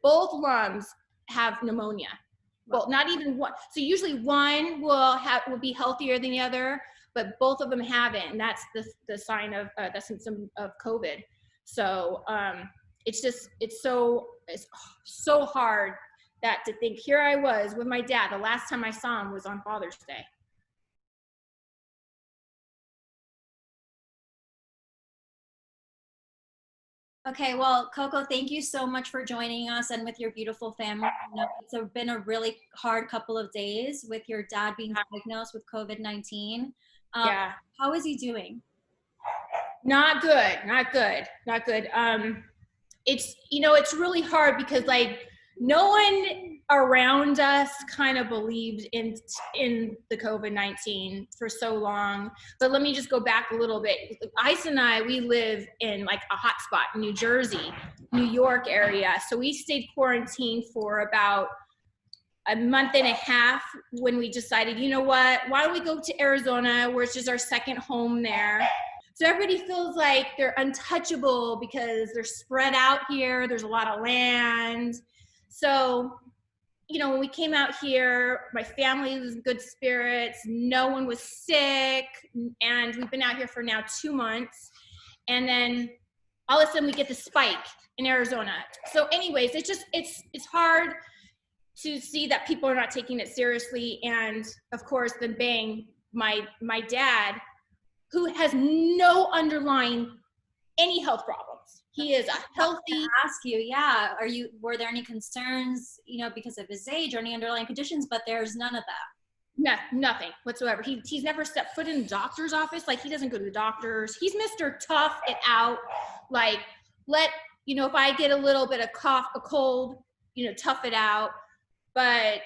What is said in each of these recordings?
both lungs have pneumonia. Well, not even one. So usually one will be healthier than the other, but both of them haven't, and that's the sign of the symptom of COVID. So it's so hard that to think here I was with my dad. The last time I saw him was on Father's Day. Okay, well, Coco, thank you so much for joining us and with your beautiful family. I know it's been a really hard couple of days with your dad being diagnosed with COVID-19. Yeah. How is he doing? Not good. It's, it's really hard because like no one around us kind of believed in the COVID-19 for so long. But let me just go back a little bit. Ice and I, we live in like a hot spot in New Jersey, New York area. So we stayed quarantined for about a month and a half when we decided, you know what, why don't we go to Arizona, which is our second home there. So everybody feels like they're untouchable because they're spread out here. There's a lot of land. So, when we came out here, my family was in good spirits. No one was sick. And we've been out here for now 2 months. And then all of a sudden we get the spike in Arizona. So anyways, it's hard to see that people are not taking it seriously. And of course, then bang, my dad, who has no underlying any health problems. He is a healthy. Ask you, yeah. Were there any concerns, because of his age or any underlying conditions? But there's none of that. No, nothing whatsoever. He's never stepped foot in the doctor's office. Like he doesn't go to the doctors. He's Mr. Tough it out. Like if I get a little bit of cough, a cold, tough it out. But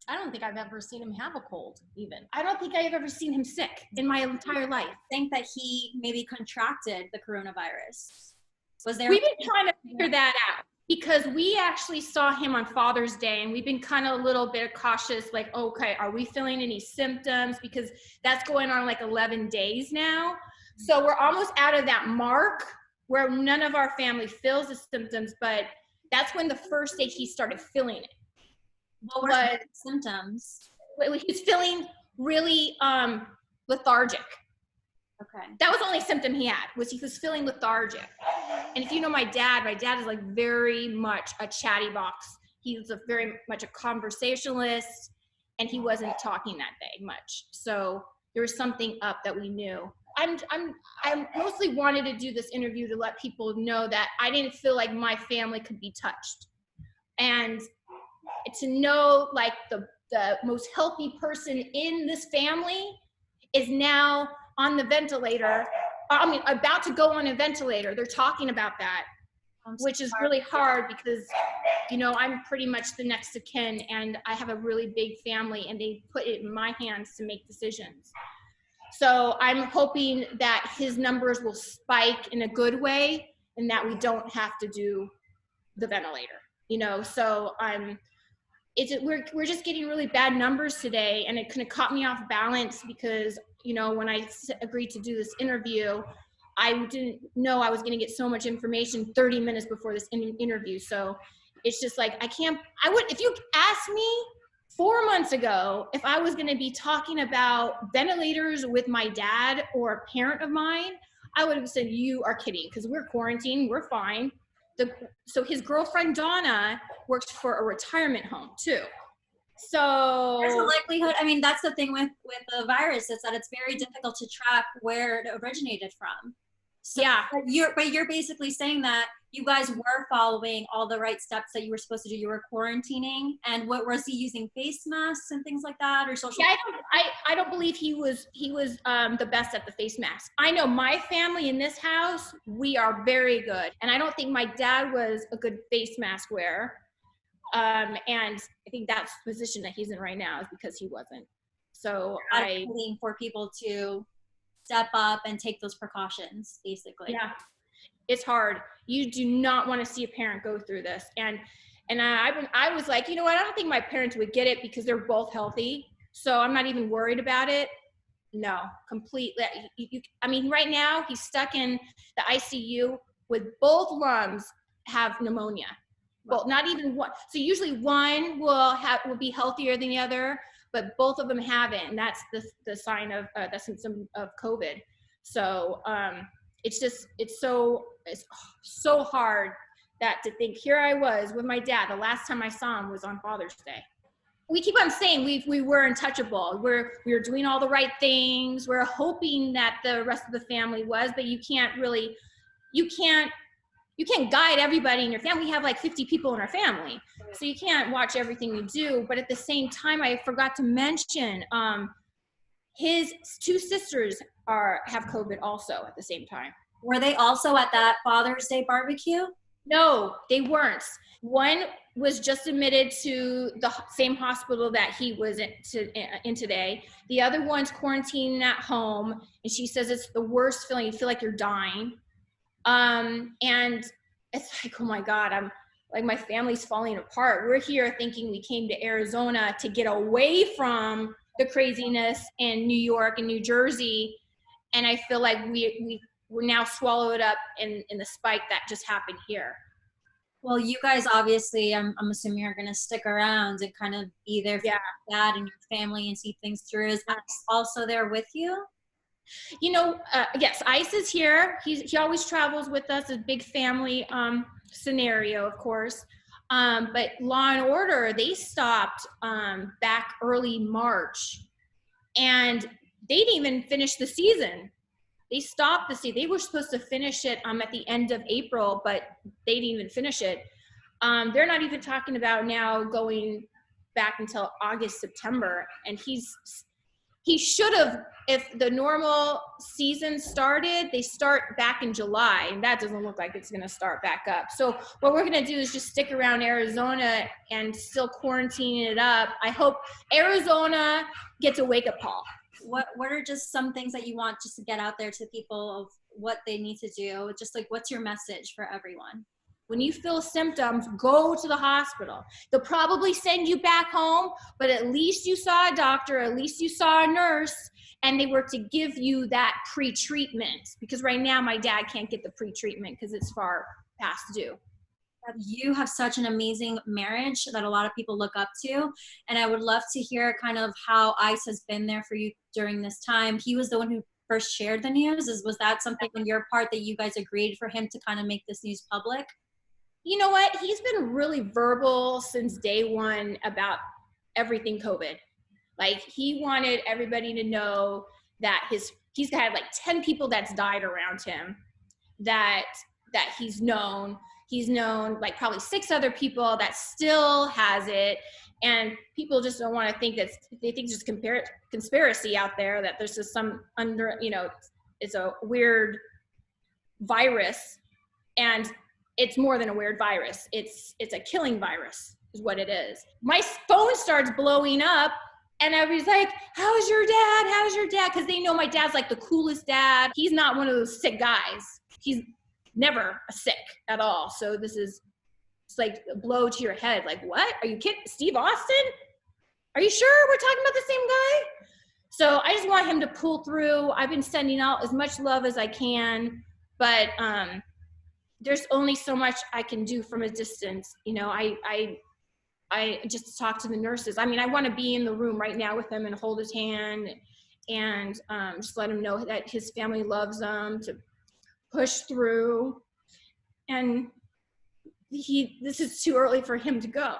I don't think I've ever seen him have a cold, even. I don't think I've ever seen him sick in my entire life. I think that he maybe contracted the coronavirus. We've been trying to figure that out because we actually saw him on Father's Day and we've been kind of a little bit cautious, like, okay, are we feeling any symptoms? Because that's going on like 11 days now. So we're almost out of that mark where none of our family feels the symptoms, but that's when the first day he started feeling it. What were the symptoms? He was feeling really lethargic. Okay. That was the only symptom he had, was he was feeling lethargic. And if you know my dad is like very much a chatty box. He's very much a conversationalist, and he wasn't talking that day much. So there was something up that we knew. I mostly wanted to do this interview to let people know that I didn't feel like my family could be touched. And to know like the most healthy person in this family is now on the ventilator. About to go on a ventilator. They're talking about that, which is really hard because, I'm pretty much the next of kin and I have a really big family and they put it in my hands to make decisions. So I'm hoping that his numbers will spike in a good way and that we don't have to do the ventilator, so we're just getting really bad numbers today, and it kind of caught me off balance because when I agreed to do this interview, I didn't know I was going to get so much information 30 minutes before this interview. So it's just like if you asked me 4 months ago if I was going to be talking about ventilators with my dad or a parent of mine, I would have said you are kidding because we're quarantined, we're fine. So his girlfriend Donna works for a retirement home too. So there's a likelihood. I mean, that's the thing with the virus, is that it's very difficult to track where it originated from. So yeah. But you're basically saying that you guys were following all the right steps that you were supposed to do. You were quarantining, and what was he using, face masks and things like that, or social? Yeah, I don't believe he was the best at the face mask. I know my family in this house, we are very good, and I don't think my dad was a good face mask wearer. And I think that's the position that he's in right now is because he wasn't. So I'm waiting for people to step up and take those precautions, basically. Yeah, it's hard. You do not want to see a parent go through this. And I was like, I don't think my parents would get it because they're both healthy. So I'm not even worried about it. No, completely. Right now he's stuck in the ICU with both lungs have pneumonia. Well, not even one. So usually one will be healthier than the other, but both of them haven't, and that's the sign of the symptom of COVID. So it's so hard that to think, here I was with my dad. The last time I saw him was on Father's Day. We keep on saying we were untouchable. We were doing all the right things. We're hoping that the rest of the family was, but you can't guide everybody in your family. We have like 50 people in our family, so you can't watch everything you do. But at the same time, I forgot to mention his two sisters have COVID also at the same time. Were they also at that Father's Day barbecue? No, they weren't. One was just admitted to the same hospital that he was in today. The other one's quarantining at home, and she says it's the worst feeling. You feel like you're dying. And it's like, oh my God, I'm like, my family's falling apart. We're here thinking we came to Arizona to get away from the craziness in New York and New Jersey. And I feel like we're now swallowed up in the spike that just happened here. Well, you guys obviously, I'm assuming are going to stick around and kind of be there for your dad and your family and see things through. Is Ice also there with you? Yes, Ice is here. He always travels with us. A big family scenario, of course. But Law and Order, they stopped back early March, and they didn't even finish the season. They stopped the season. They were supposed to finish it at the end of April, but they didn't even finish it. They're not even talking about now going back until August, September, and he should have, if the normal season started, they start back in July, and that doesn't look like it's going to start back up. So what we're going to do is just stick around Arizona and still quarantine it up. I hope Arizona gets a wake-up call. What are just some things that you want just to get out there to people of what they need to do? Just like, what's your message for everyone? When you feel symptoms, go to the hospital. They'll probably send you back home, but at least you saw a doctor, at least you saw a nurse, and they were to give you that pre-treatment. Because right now, my dad can't get the pre-treatment because it's far past due. You have such an amazing marriage that a lot of people look up to. And I would love to hear kind of how Ice has been there for you during this time. He was the one who first shared the news. Was that something on your part that you guys agreed for him to kind of make this news public? You know what? He's been really verbal since day one about everything COVID. Like, he wanted everybody to know that he's had like 10 people that's died around him that he's known. He's known like probably 6 other people that still has it. And people just don't want to think they think just conspiracy out there, that there's just some it's a weird virus. And it's more than a weird virus. It's a killing virus is what it is. My phone starts blowing up, and I was like, how's your dad? How's your dad? Because they know my dad's like the coolest dad. He's not one of those sick guys. He's never sick at all. So it's like a blow to your head. Like, what? Are you kidding? Steve Austin? Are you sure we're talking about the same guy? So I just want him to pull through. I've been sending out as much love as I can, but there's only so much I can do from a distance. I just talk to the nurses. I mean, I want to be in the room right now with him and hold his hand and just let him know that his family loves him, to push through. And this is too early for him to go.